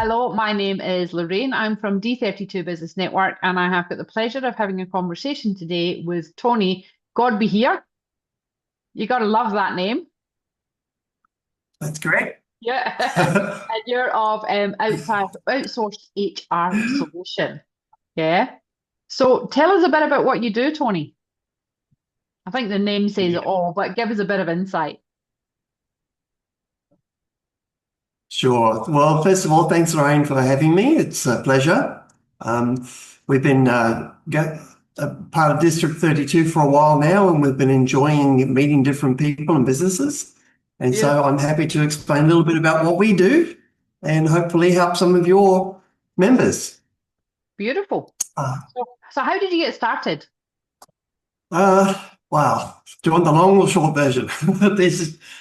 Hello, my name is Lorraine. I'm from D32 Business Network, and I have got the pleasure of having a conversation today with Tony Godbehere. You got to love that name. That's great. Yeah. And you're of Outsourced HR Solution. Yeah. So tell us a bit about what you do, Tony. I think the name says it Yeah, all, but give us a bit of insight. sure. Well, first of all, thanks, Lorraine, for having me. It's a pleasure. Um, we've been a part of District 32 for a while now, and we've been enjoying meeting different people and businesses. And so Beautiful. I'm happy to explain a little bit about what we do and hopefully help some of your members. Beautiful. Uh, So how did you get started? wow. Do you want the long or short version?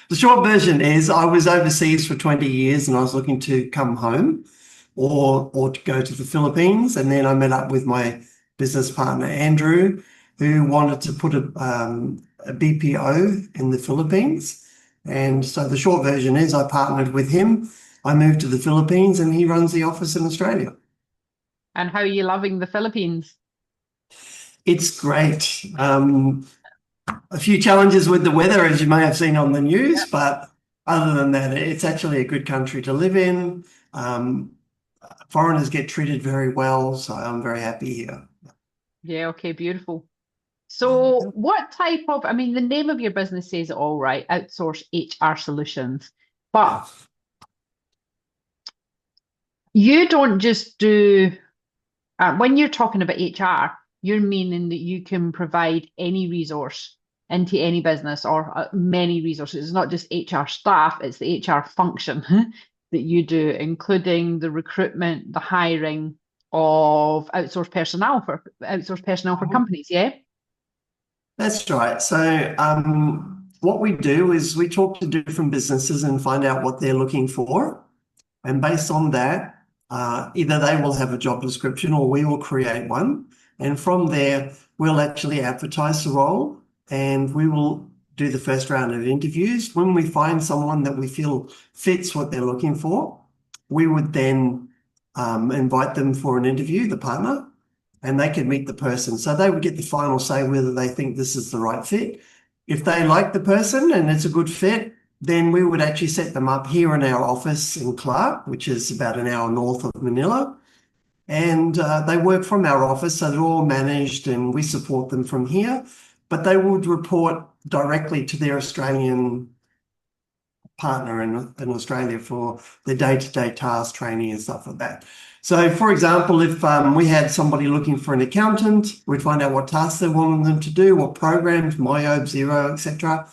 The short version is I was overseas for 20 years and I was looking to come home or to go to the Philippines. And then I met up with my business partner, Andrew, who wanted to put a BPO in the Philippines. And so the short version is I partnered with him. I moved to the Philippines and he runs the office in Australia. And how are you loving the Philippines? It's great. A few challenges with the weather, as you may have seen on the news, but other than that, it's actually a good country to live in. Um, Foreigners get treated very well, so I'm very happy here. Yeah, okay, beautiful. So, what type of, I mean, the name of your business says it all, right? Outsource HR Solutions. But Yeah. you don't just do, when you're talking about HR, you're meaning that you can provide any resource into any business or many resources. It's not just HR staff, it's the HR function that you do, including the recruitment, the hiring of outsourced personnel for companies, yeah? That's right. So what we do is we talk to different businesses and find out what they're looking for. And based on that, either they will have a job description or we will create one. And from there, we'll actually advertise the role and we will do the first round of interviews. When we find someone that we feel fits what they're looking for, we would then invite them for an interview, the partner, and they could meet the person. So they would get the final say whether they think this is the right fit. If they like the person and it's a good fit, then we would actually set them up here in our office in Clark, which is about an hour north of Manila. And they work from our office, so they're all managed and we support them from here. But they would report directly to their Australian partner in Australia for the day-to-day task training and stuff like that. So, for example, if we had somebody looking for an accountant, we'd find out what tasks they wanted them to do, what programs, MyOB, Xero, etc.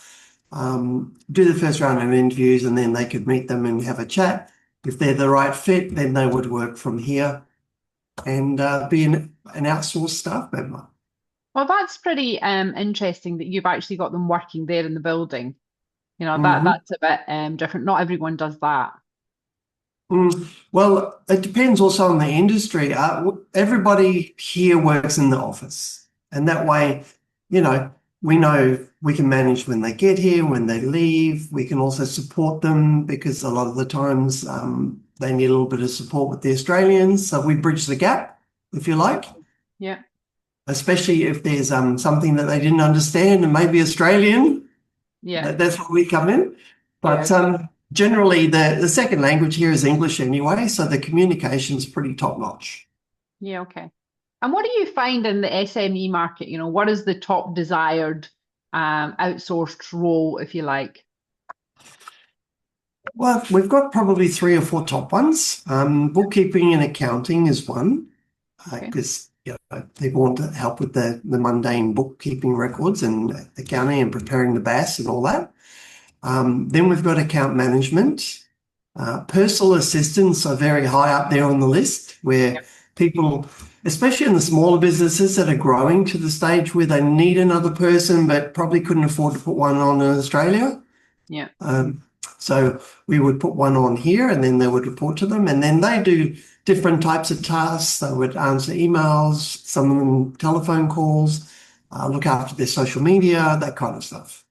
Do the first round of interviews, and then they could meet them and have a chat. If they're the right fit, then they would work from here and be an outsourced staff member. Well, that's pretty interesting that you've actually got them working there in the building. You know, that Mhm. that's a bit different. Not everyone does that. Well, it depends also on the industry. Everybody here works in the office, and that way, you know we can manage when they get here, when they leave. We can also support them because a lot of the times they need a little bit of support with the Australians. So we bridge the gap, if you like, Yeah, especially if there's something that they didn't understand and maybe Australian. yeah, That's where we come in. yeah, But generally, the second language here is English anyway, so the communication's pretty top notch. yeah. Okay. And what do you find in the SME market? You know, what is the top desired outsourced role, if you like? Well, we've got probably three or four top ones. Bookkeeping and accounting is one, Okay. because people want to help with the mundane bookkeeping records and accounting and preparing the BAS and all that. Then we've got account management. Personal assistants are very high up there on the list where Yep. people, especially in the smaller businesses that are growing to the stage where they need another person but probably couldn't afford to put one on in Australia. Yeah. Um, so we would put one on here and then they would report to them and then they do different types of tasks. They would answer emails, some of them telephone calls, look after their social media, that kind of stuff.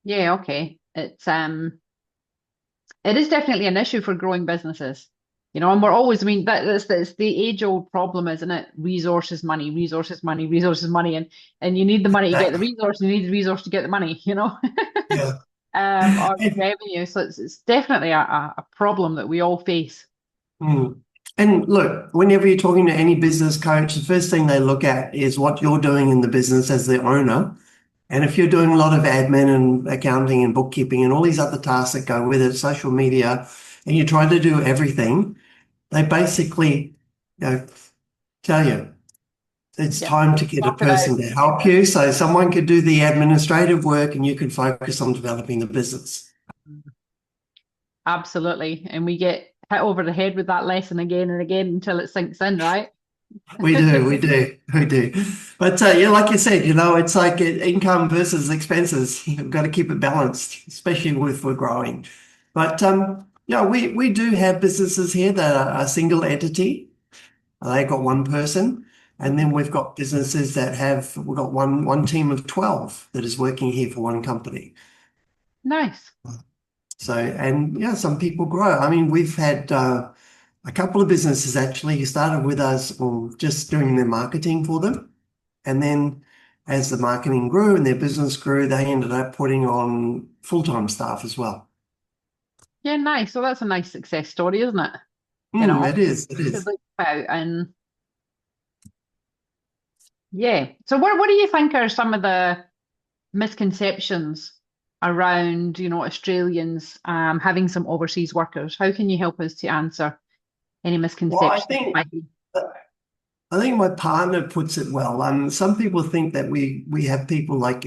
Yeah. Okay. It is definitely an issue for growing businesses. And we're always, I mean, that's the age-old problem, isn't it? Resources, money, resources, money, resources, money, and you need the money to get the Exactly. resource, you need the resource to get the money, Yeah. or the revenue. So it's definitely a problem that we all face. Mm. And look, whenever you're talking to any business coach, the first thing they look at is what you're doing in the business as the owner. And if you're doing a lot of admin and accounting and bookkeeping and all these other tasks that go with it, social media, and you're trying to do everything, they basically, tell you it's Yeah, time to get a talk it out. person to help you. So someone could do the administrative work and you could focus on developing the business. Absolutely. And we get hit over the head with that lesson again and again until it sinks in, right? We do, we do, we do. But yeah, like you said, it's like income versus expenses. You've got to keep it balanced, especially if we're growing. But yeah, we do have businesses here that are a single entity. They've got one person. And then we've got businesses we've got one team of 12 that is working here for one company. Nice. So, and yeah, some people grow. I mean, we've had a couple of businesses actually who started with us just doing their marketing for them. And then as the marketing grew and their business grew, they ended up putting on full-time staff as well. Yeah, nice. So that's a nice success story, isn't it? It is, it To is. look about and yeah. So what do you think are some of the misconceptions around, Australians having some overseas workers? How can you help us to answer any Well, I misconceptions that think might be? I think my partner puts it well. Some people think that we have people like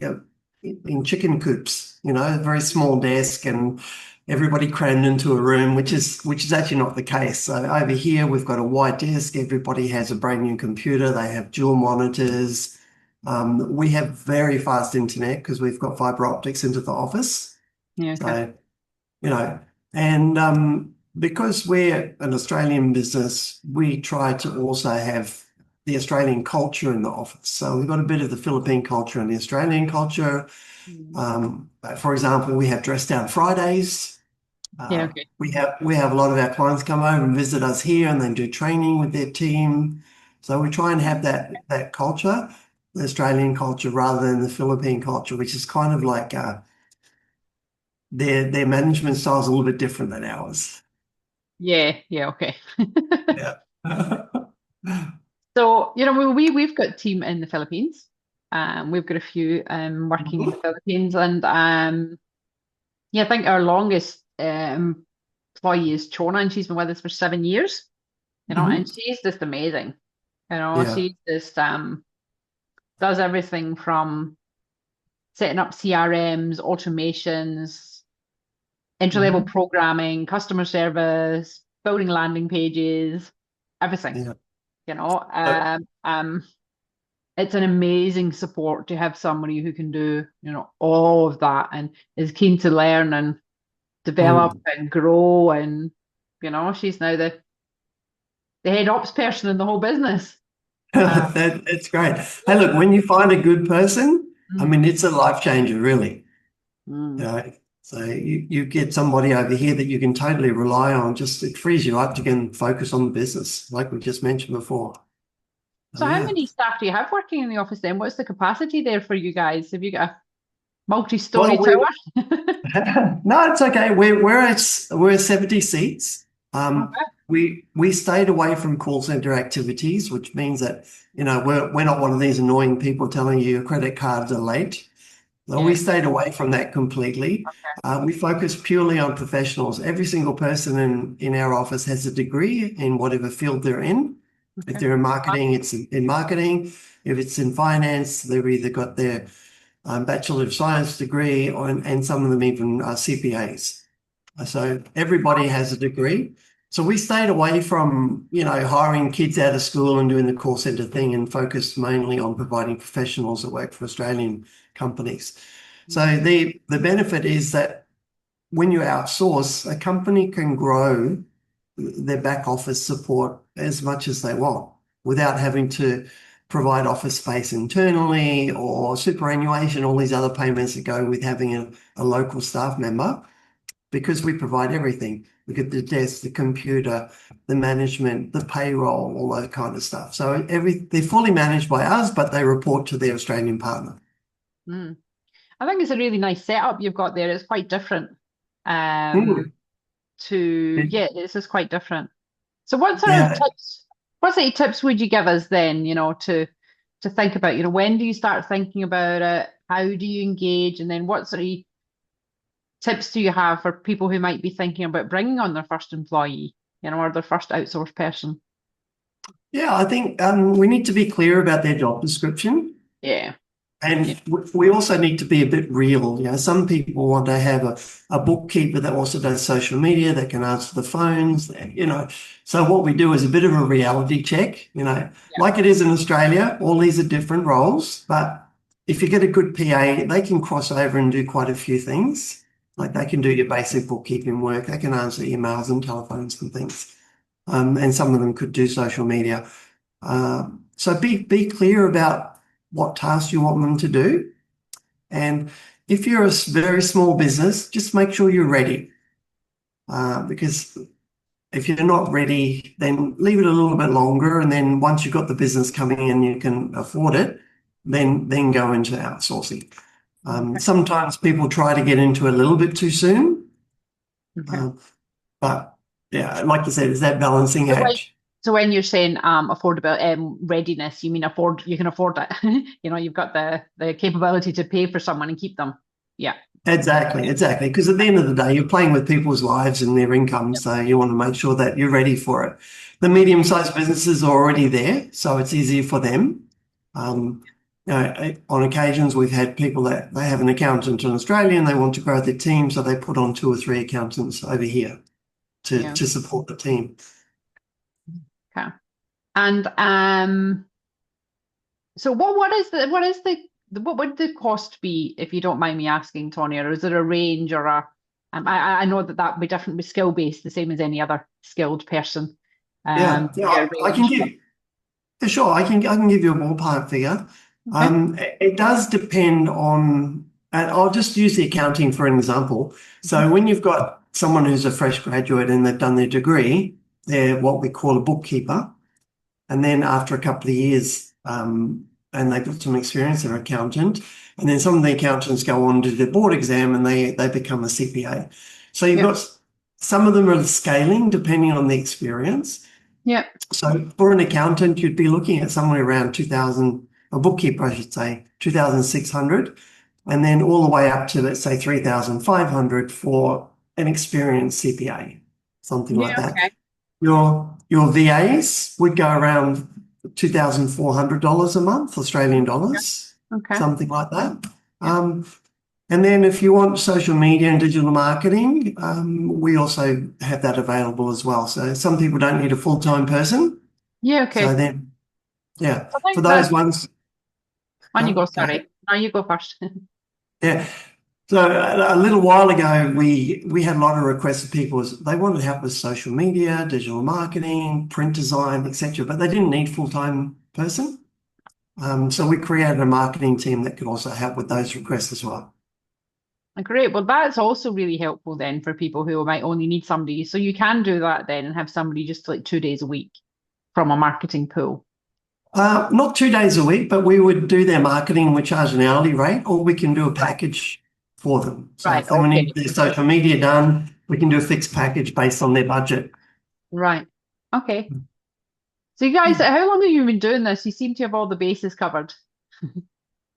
in chicken coops, a very small desk and everybody crammed into a room, which is actually not the case. So over here we've got a white desk. Everybody has a brand new computer. They have dual monitors. We have very fast internet because we've got fiber optics into the office. Yeah, okay. So you know, and because we're an Australian business, we try to also have the Australian culture in the office. So we've got a bit of the Philippine culture and the Australian culture. Mm. For example, we have dress down Fridays. Yeah, okay. We have a lot of our clients come over and visit us here, and they do training with their team. So we try and have that culture, the Australian culture, rather than the Philippine culture, which is kind of like their management style is a little bit different than ours. Yeah, yeah, okay. Yeah. So, we've got a team in the Philippines. We've got a few working in the Mhm. Philippines, and yeah, I think our longest employee is Chona, and she's been with us for 7 years. And Mhm. she's just amazing. Yeah. She just does everything from setting up CRMs, automations, entry-level Mhm. programming, customer service, building landing pages, everything. Yeah. You know, But, it's an amazing support to have somebody who can do, all of that and is keen to learn and develop mm. and grow. And, she's now the head ops person in the whole business. Uh, That's great. Hey, look, when you find a good person, I mm, mean, it's a life changer, really. You mm. know, so you get somebody over here that you can totally rely on. Just it frees you up to can focus on the business, like we just mentioned before. Oh So how yeah. many staff do you have working in the office then? What's the capacity there for you guys? Have you got a multi-story Well, tower? no, it's okay. We're 70 seats. Oh, We stayed away from call center activities, which means that we're not one of these annoying people telling you your credit cards are late. So we yeah. stayed away from that completely. We focus purely on professionals. Every single person in our office has a degree in whatever field they're in. If Okay. they're in marketing, it's in marketing. If it's in finance, they've either got their Bachelor of Science degree, and some of them even are CPAs. So everybody has a degree. So we stayed away from, hiring kids out of school and doing the call center thing and focused mainly on providing professionals that work for Australian companies. So the benefit is that when you outsource, a company can grow their back office support as much as they want without having to provide office space internally or superannuation, all these other payments that go with having a local staff member. because we provide everything. We get the desk, the computer, the management, the payroll, all that kind of stuff. So they're fully managed by us, but they report to their Australian partner. Mm. I think it's a really nice setup you've got there. It's quite different. Mm. Yeah, this is quite different. So Yeah, what sort of tips would you give us then, to think about, when do you start thinking about it? How do you engage? And then what sort of tips do you have for people who might be thinking about bringing on their first employee, or their first outsourced person? yeah. I think we need to be clear about their job description. Yeah. Yeah. And we also need to be a bit real. Some people want to have a bookkeeper that also does social media, that can answer the phones. So what we do is a bit of a reality check, Yeah. like it is in Australia. All these are different roles, but if you get a good PA, they can cross over and do quite a few things. Like they can do your basic bookkeeping work, they can answer emails and telephones and things. And some of them could do social media. So be clear about what tasks you want them to do. And if you're a very small business, just make sure you're ready. Because if you're not ready, then leave it a little bit longer. And then once you've got the business coming in, you can afford it, then go into outsourcing. Okay. Sometimes people try to get into it a little bit too soon. Okay. But yeah, like you said, it's that balancing So when, act. so when you're saying affordable readiness, you mean you can afford it. You've got the capability to pay for someone and keep them. Yeah. Exactly. Because at the end of the day, you're playing with people's lives and their income, Yep. so you want to make sure that you're ready for it. The medium-sized businesses are already there, so it's easier for them. Um, on occasions, we've had people that they have an accountant in Australia and they want to grow their team, so they put on 2 or 3 accountants over here Yeah. to support the team. Okay. And so what would the cost be, if you don't mind me asking, Tony, or is there a range or a I know that would be different with skill based, the same as any other skilled person. Yeah, Yeah, yeah, I can range. give for sure. I can give you a ballpark figure. Okay. It does depend on, and I'll just use the accounting for an example. Mhm. So when you've got someone who's a fresh graduate and they've done their degree, they're what we call a bookkeeper. And then after a couple of years, and they've got some experience, they're an accountant. And then some of the accountants go on to do the board exam and they become a CPA. So you've Yeah. got some of them are scaling depending on the experience. Yeah. So for an accountant, you'd be looking at somewhere around 2000, a bookkeeper, I should say, 2,600, and then all the way up to, let's say, 3,500 for an experienced CPA, something like Yeah. that. Okay. Your VAs would go around $2,400 a month, Australian Yeah. dollars, Okay. something like that. Yeah. And then if you want social media and digital marketing, we also have that available as well. So some people don't need a full-time person. Yeah. So Okay. then, yeah, I for think those that's ones, on you go. go ahead. Sorry. No, you go first. Yeah. So a little while ago, we had a lot of requests of people. They wanted help with social media, digital marketing, print design, etc., but they didn't need full-time person. So we created a marketing team that could also help with those requests as well. Great. Well, that's also really helpful then for people who might only need somebody. So you can do that then and have somebody just like 2 days a week from a marketing pool. Not 2 days a week, but we would do their marketing and we charge an hourly rate, or we can do a Right. package for them. So Right. if they Okay. need their social media done, we can do a fixed package based on their budget. Right. Okay. So you guys, how long have you been doing this? You seem to have all the bases covered.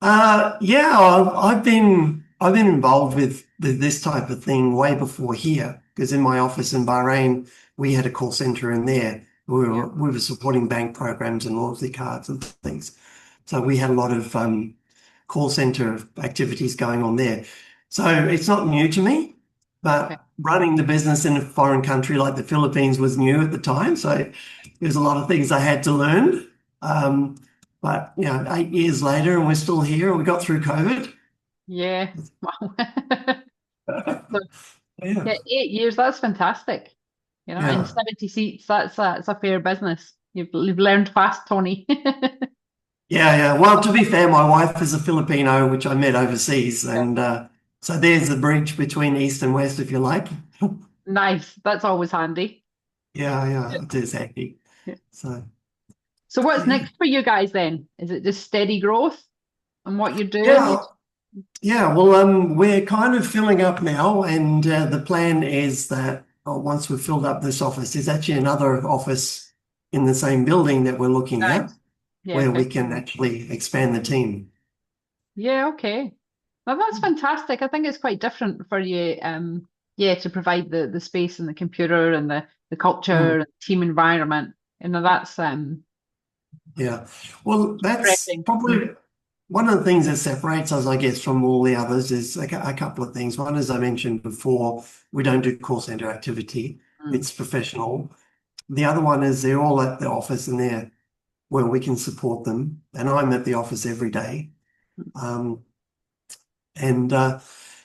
Yeah, I've been involved with this type of thing way before here, because in my office in Bahrain, we had a call center in there. We Yeah. were we were supporting bank programs and loyalty cards and things. So we had a lot of call center activities going on there. So it's not new to me, Okay. but running the business in a foreign country like the Philippines was new at the time. So there's a lot of things I had to learn. Um, but 8 years later, and we're still here, and we got through COVID. Yeah. Wow. So, Yeah, yeah, 8 years, that's fantastic. And yeah, 70 seats, that's a fair business. You've learned fast, Tony. yeah. Well, to be fair, my wife is a Filipino, which I met overseas, Yeah. and So there's the bridge between East and West, if you like. Nice. That's always handy. Yeah, it is handy. Yeah. So, So what's yeah. next for you guys then? Is it just steady growth and what you're doing? Yeah, yeah. Well, we're kind of filling up now, and the plan is that once we've filled up this office, there's actually another office in the same building that we're looking at Nice. Yeah, where we okay. can actually expand the team. Yeah, okay. Well, that's fantastic. I think it's quite different for you, yeah, to provide the space and the computer and the Mm, culture and team environment. You know, that's yeah. Well, that's refreshing. probably one of the things that separates us, I guess, from all the others is a couple of things. One, as I mentioned before, we don't do call center activity. Mm. It's professional. The other one is they're all at the office and they're where we can support them. And I'm at the office every day. Um, and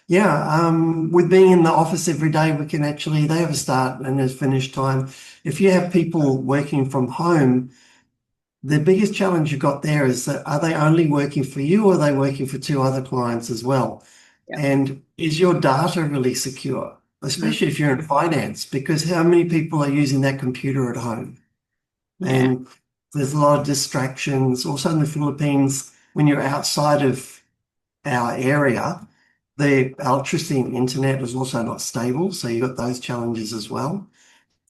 yeah, with being in the office every day, we can actually, they have a start and a finish time. If you have people working from home, the biggest challenge you've got there is that are they only working for you or are they working for two other clients as well? Yeah. And is your data really secure, Mm. especially if you're in finance? Because how many people are using that computer at home? Yeah. And there's a lot of distractions. Also in the Philippines, when you're outside of our area, the electricity and internet is also not stable. So you've got those challenges as well.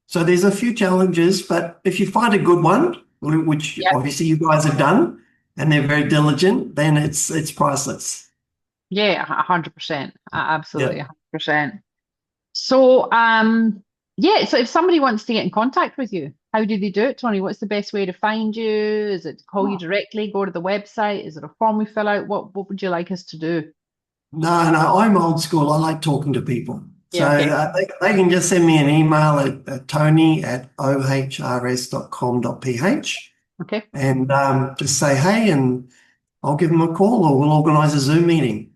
So there's a few challenges, but if you find a good one, which Yeah. obviously you guys have done, and they're very diligent, then it's priceless. Yeah, 100%. Yeah. Absolutely 100%. So, yeah, so if somebody wants to get in contact with you, how do they do it, Tony? What's the best way to find you? Is it to call you directly, go to the website? Is it a form we fill out? What would you like us to do? No, I'm old school. I like talking to people. So Yeah, okay. they can just send me an email at tony@ohrs.com.ph Okay. and just say, hey, and I'll give them a call or we'll organize a Zoom meeting.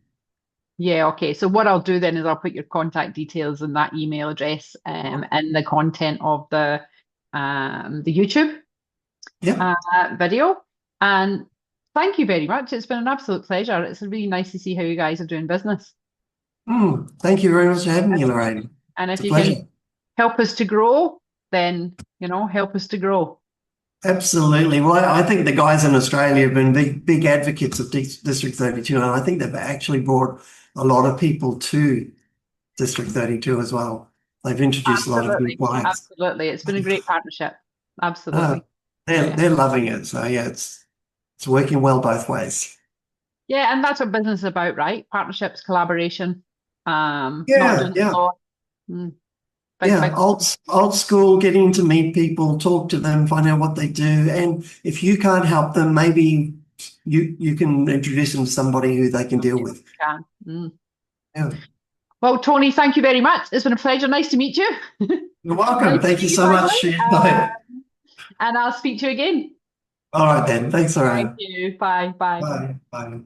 Yeah, okay. So what I'll do then is I'll put your contact details and that email address in the content of the YouTube Yep. video. And thank you very much. It's been an absolute pleasure. It's really nice to see how you guys are doing business. Thank you very much for having me, Lorraine. And It's if a you can pleasure. help us to grow, then, help us to grow. Absolutely. Well, I think the guys in Australia have been big advocates of District 32, and I think they've actually brought a lot of people to District 32 as well. They've introduced a lot of new Absolutely. clients. Absolutely. It's been a great partnership. Uh, Absolutely. they're Yeah. they're loving it. So yeah, it's working well both ways. Yeah, and that's what business is about, right? Partnerships, collaboration, not Yeah, just yeah, law. Mm, big, yeah. big. Old school, getting to meet people, talk to them, find out what they do, and if you can't help them, maybe you can introduce them to somebody who they can deal Somebody with. can. Mm. Yeah. Well, Tony, thank you very much. It's been a pleasure. Nice to meet you. You're Nice welcome. to Thank meet you you so finally. much for your time. And I'll speak to you again. All right then. Thanks, Thank Lorraine. you. Bye. Bye. Bye. Bye.